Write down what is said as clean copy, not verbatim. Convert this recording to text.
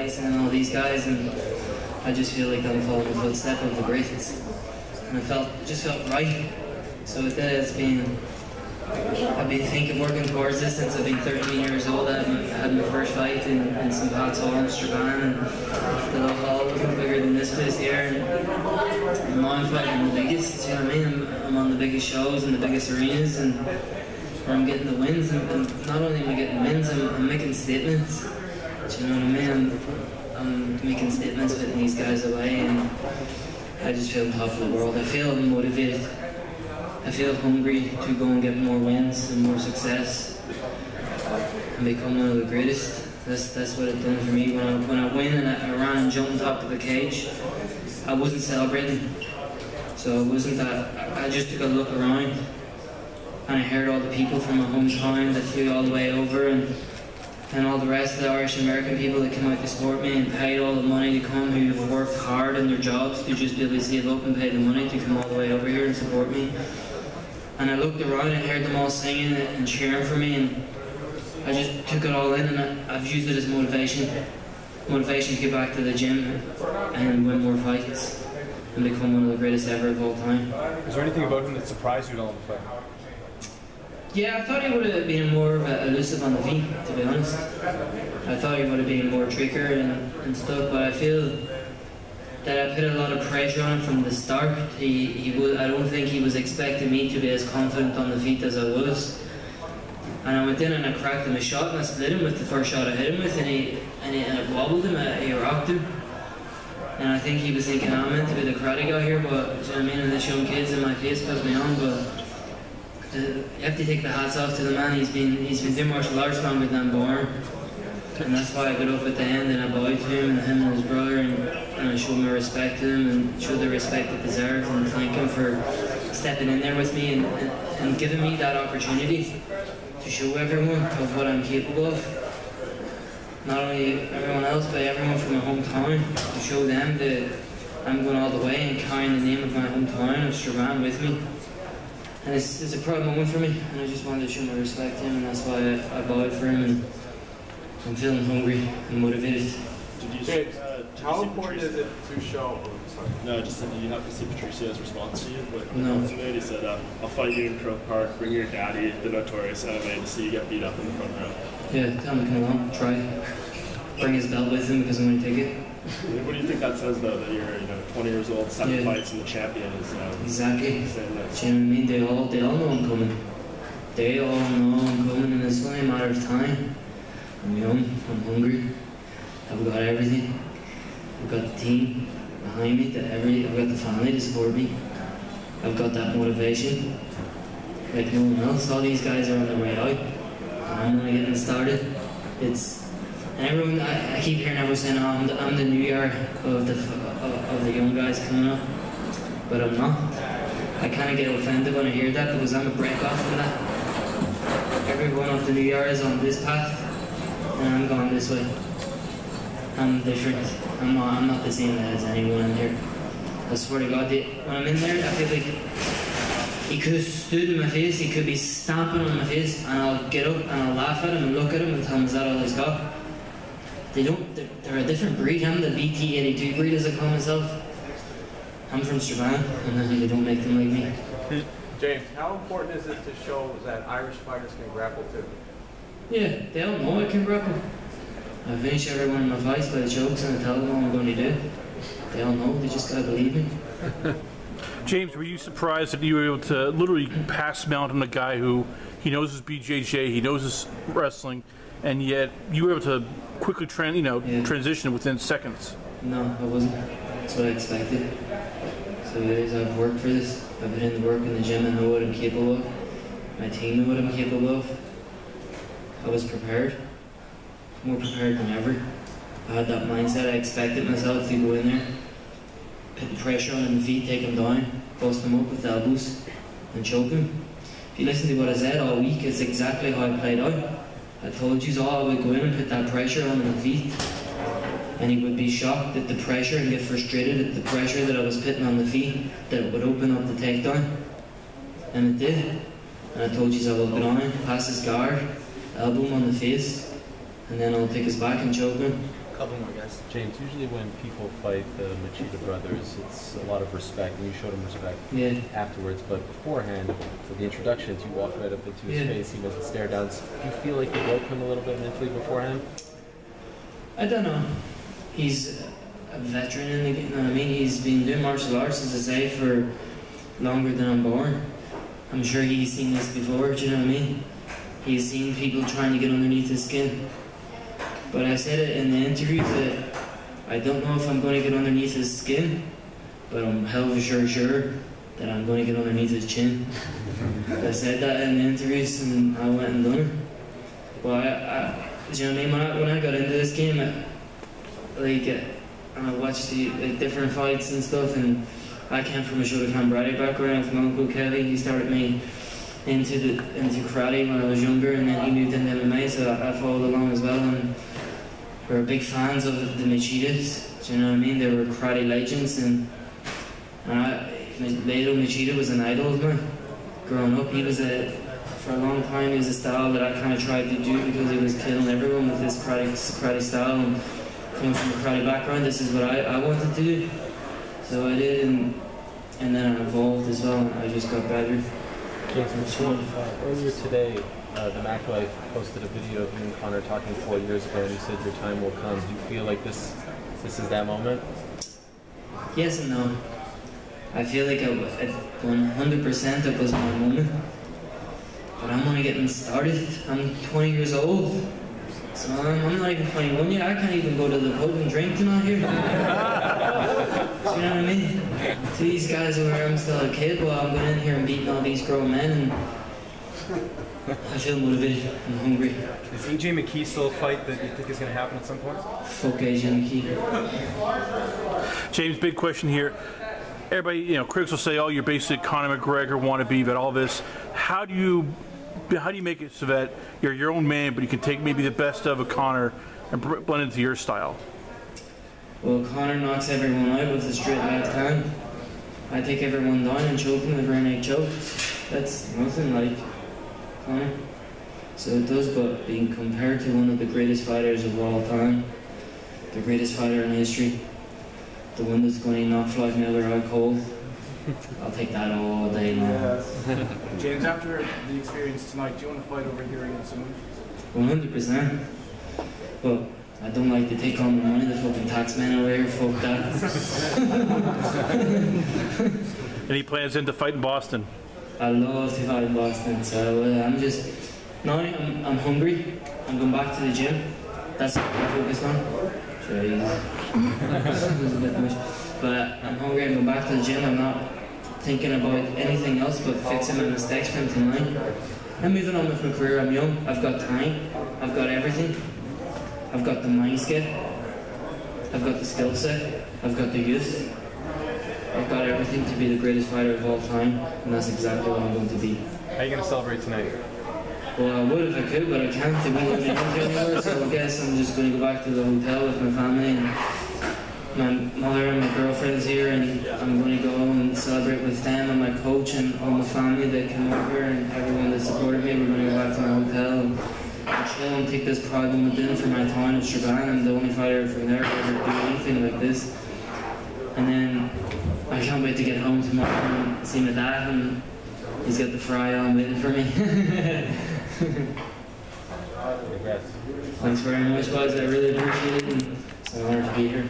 Tyson and all these guys, and I just feel like I'm following the footstep of the greats, and it just felt right. So with that, I've been thinking, working towards this since I've been 13 years old. I had my first fight in St. Pat's Hall in Strabane, and the little hall wasn't bigger than this place here, and now I'm fighting the biggest, you know what I mean? I'm on the biggest shows and the biggest arenas, and I'm getting the wins, and not only am I getting wins, I'm making statements. Do you know what I mean? I'm making statements, putting these guys away, and I just feel on top of the world. I feel motivated. I feel hungry to go and get more wins and more success and become one of the greatest. That's what it done for me. When I win and I ran and jumped on top of the cage, I wasn't celebrating. So it wasn't that. I just took a look around and I heard all the people from my hometown that flew all the way over, and all the rest of the Irish American people that came out to support me and paid all the money to come, who have worked hard in their jobs to just be able to save up and pay the money to come all the way over here and support me. And I looked around and heard them all singing and cheering for me, and I just took it all in, and I've used it as motivation to get back to the gym and win more fights and become one of the greatest ever of all time. Is there anything about him that surprised you at all in the fight? Yeah, I thought he would have been more elusive on the feet, to be honest. I thought he would have been more trickier and stuff, but I feel that I put a lot of pressure on him from the start. I don't think he was expecting me to be as confident on the feet as I was. And I went in and I cracked him a shot, and I split him with the first shot I hit him with, and it wobbled him, he rocked him. And I think he was thinking, I'm meant to be the karate guy here, but you know what I mean, and this young kid's in my face puts me on, but you have to take the hats off to the man. He's been doing martial arts longer than I'm born, and that's why I got up at the end and I bowed to him and his brother, and I showed my respect to him and showed the respect it deserves, and thank him for stepping in there with me and giving me that opportunity to show everyone of what I'm capable of. Not only everyone else, but everyone from my hometown, to show them that I'm going all the way and carrying the name of my hometown of Strabane with me. And it's a proud moment for me, and I just wanted to show my respect to him, and that's why I bowed for him, and I'm feeling hungry and motivated. How important is it to show? No, just said, did you have to see Patricio's response to you? But no. He said, I'll fight you in Croke Park, bring your daddy, the notorious MMA, to see you get beat up in the front row. Yeah, tell him to come along, try. Bring his belt with him because I'm going to take it. What do you think that says, though, that you're 20 years old, 7 fights, and the champion is exactly. saying that? Do you know what I mean? They all know I'm coming. They all know I'm coming, and it's only a matter of time. I'm young, I'm hungry, I've got everything. I've got the team behind me, I've got the family to support me. I've got that motivation like no one else. All these guys are on their way out, and I'm only getting started. And everyone, I keep hearing everyone saying, oh, I'm the new year of the young guys coming up, but I'm not. I kind of get offended when I hear that, because I'm a break off from that. Everyone of the new year is on this path, and I'm going this way. I'm different. I'm not the same as anyone in here. I swear to God, when I'm in there, I feel like he could have stood in my face, he could be stamping on my face, and I'll get up and I'll laugh at him and look at him and tell him, is that all he's got? They're a different breed. I'm the BT82 breed, as I call myself. I'm from Strabane, and they don't make them like me. James, how important is it to show that Irish fighters can grapple too? Yeah, they all know I can grapple. I finish every one of my fights by the chokes, and I tell them what I'm going to do. They all know, they just gotta believe me. James, were you surprised that you were able to literally pass mount on a guy who, he knows his BJJ, he knows his wrestling, and yet you were able to quickly transition within seconds? No, I wasn't. That's what I expected. So it is, I've worked for this. I've been in the work in the gym. I know what I'm capable of. My team knew what I'm capable of. I was prepared. More prepared than ever. I had that mindset. I expected myself to go in there, put the pressure on the feet, take him down, bust him up with elbows, and choke him. If you listen to what I said all week, it's exactly how I played out. I told you all I would go in and put that pressure on the feet, and he would be shocked at the pressure and get frustrated at the pressure that I was putting on the feet, that it would open up the takedown. And it did. And I told you I will go down, pass his guard, elbow him on the face, and then I'll take his back and choke him. couple more guys. James, usually when people fight the Machida brothers, it's a lot of respect, and you showed him respect afterwards. But beforehand, for the introductions, you walked right up into his face, he went to stare downs. Do you feel like you broke him a little bit mentally beforehand? I don't know. He's a veteran in the game, you know what I mean? He's been doing martial arts, as I say, for longer than I'm born. I'm sure he's seen this before, do you know what I mean? He's seen people trying to get underneath his skin. But I said it in the interview that I don't know if I'm going to get underneath his skin, but I'm hell of a sure that I'm going to get underneath his chin. I said that in the interviews and I went and done it. Well, do you know what I mean? When I got into this game, I watched the different fights and stuff, and I came from a Shotokan karate background with my uncle Kelly. He started me into karate when I was younger, and then he moved into MMA, so I followed along as well. And we were big fans of the Machidas. Do you know what I mean? They were karate legends, and Leo Machida was an idol of mine. Growing up, for a long time, he was a style that I kind of tried to do because he was killing everyone with this karate style. And coming from a karate background, this is what I wanted to do. So I did, and then I evolved as well, and I just got better. Earlier today, the Mac Life posted a video of you and Connor talking 4 years ago, and you said your time will come. Do you feel like this is that moment? Yes and no. I feel like 100% it was my moment. But I'm only getting started. I'm 20 years old. So I'm not even 21 yet. I can't even go to the pub and drink tonight here. Do you know what I mean? To these guys where I'm still a kid, well, I'm going in here and beating all these grown men, and I feel motivated and hungry. Is AJ McKee still a fight that you think is going to happen at some point? Fuck AJ McKee. James, big question here. Everybody, critics will say, "Oh, you're basically Conor McGregor wannabe," but all this. How do you make it so that you're your own man, but you can take maybe the best of a Conor and blend into your style? Well, Conor knocks everyone out with a straight left hand. I take everyone down and choke them with rear neck choke. That's nothing like Conor. So it does, but being compared to one of the greatest fighters of all time, the greatest fighter in history, the one that's going to knock Floyd Miller out cold, I'll take that all day long. James, after the experience tonight, do you want to fight over here against someone? 100%. But I don't like to take on the money, the fucking tax man over here, fuck that. Any plans to fight in Boston? I love to fight in Boston, so I'm hungry. I'm going back to the gym. That's what I'm focused on. Sure, a bit much. But I'm hungry, I'm going back to the gym. I'm not thinking about anything else but fixing my mistakes from tonight. I'm moving on with my career. I'm young, I've got time, I've got everything. I've got the mindset, I've got the skill set, I've got the youth. I've got everything to be the greatest fighter of all time, and that's exactly what I'm going to be. How are you going to celebrate tonight? Well, I would if I could, but I can't. They won't let me out anymore, so I guess I'm just going to go back to the hotel with my family, and my mother and my girlfriend's here, and I'm going to go and celebrate with them and my coach and all my family that came over and everyone that supported me. We're going to go back to my hotel and chill and take this proud moment in for my town of Strabane. I'm the only fighter from there to ever do anything like this. And then I can't wait to get home tomorrow and see my dad, and he's got the fry on waiting for me. Thanks very much, guys. I really appreciate it, and it's an honor to be here.